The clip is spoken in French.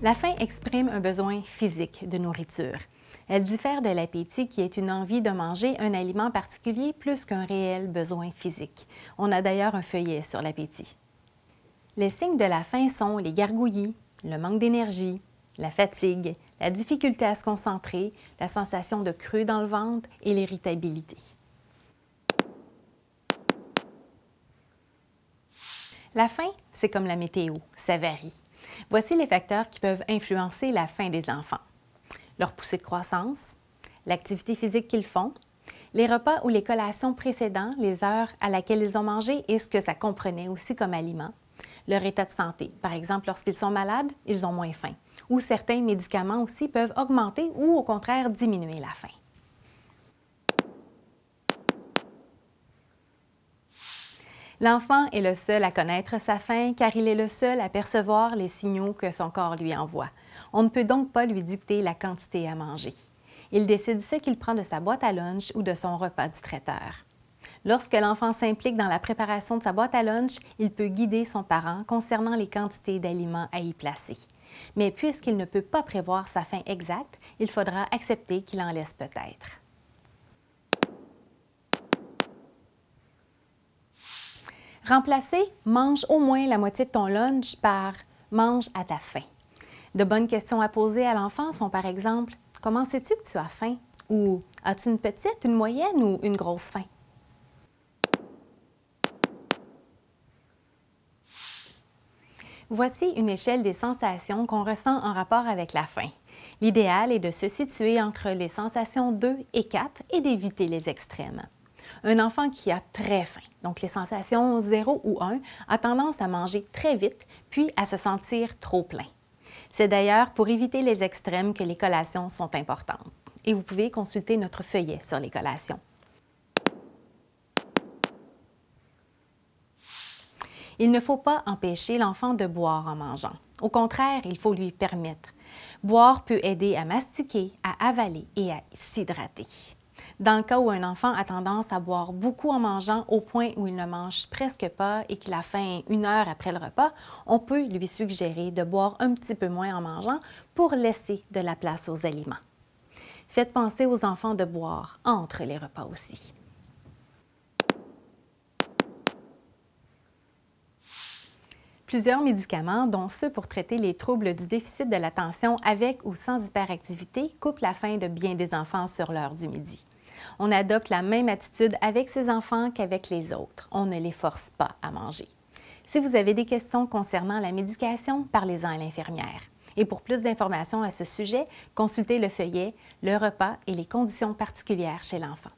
La faim exprime un besoin physique de nourriture. Elle diffère de l'appétit qui est une envie de manger un aliment particulier plus qu'un réel besoin physique. On a d'ailleurs un feuillet sur l'appétit. Les signes de la faim sont les gargouillis, le manque d'énergie, la fatigue, la difficulté à se concentrer, la sensation de creux dans le ventre et l'irritabilité. La faim, c'est comme la météo, ça varie. Voici les facteurs qui peuvent influencer la faim des enfants. Leur poussée de croissance, l'activité physique qu'ils font, les repas ou les collations précédents, les heures à laquelle ils ont mangé et ce que ça comprenait aussi comme aliment, leur état de santé. Par exemple, lorsqu'ils sont malades, ils ont moins faim. Ou certains médicaments aussi peuvent augmenter ou au contraire diminuer la faim. L'enfant est le seul à connaître sa faim car il est le seul à percevoir les signaux que son corps lui envoie. On ne peut donc pas lui dicter la quantité à manger. Il décide ce qu'il prend de sa boîte à lunch ou de son repas du traiteur. Lorsque l'enfant s'implique dans la préparation de sa boîte à lunch, il peut guider son parent concernant les quantités d'aliments à y placer. Mais puisqu'il ne peut pas prévoir sa faim exacte, il faudra accepter qu'il en laisse peut-être. Remplacer « mange au moins la moitié de ton lunch » par « mange à ta faim ». De bonnes questions à poser à l'enfant sont par exemple « Comment sais-tu que tu as faim » ou « As-tu une petite, une moyenne ou une grosse faim » ? Voici une échelle des sensations qu'on ressent en rapport avec la faim. L'idéal est de se situer entre les sensations 2 et 4 et d'éviter les extrêmes. Un enfant qui a très faim, donc les sensations 0 ou 1, a tendance à manger très vite puis à se sentir trop plein. C'est d'ailleurs pour éviter les extrêmes que les collations sont importantes. Et vous pouvez consulter notre feuillet sur les collations. Il ne faut pas empêcher l'enfant de boire en mangeant. Au contraire, il faut lui permettre. Boire peut aider à mastiquer, à avaler et à s'hydrater. Dans le cas où un enfant a tendance à boire beaucoup en mangeant au point où il ne mange presque pas et qu'il a faim 1 heure après le repas, on peut lui suggérer de boire un petit peu moins en mangeant pour laisser de la place aux aliments. Faites penser aux enfants de boire entre les repas aussi. Plusieurs médicaments, dont ceux pour traiter les troubles du déficit de l'attention avec ou sans hyperactivité, coupent la faim de bien des enfants sur l'heure du midi. On adopte la même attitude avec ces enfants qu'avec les autres. On ne les force pas à manger. Si vous avez des questions concernant la médication, parlez-en à l'infirmière. Et pour plus d'informations à ce sujet, consultez le feuillet « Le repas et les conditions particulières chez l'enfant ».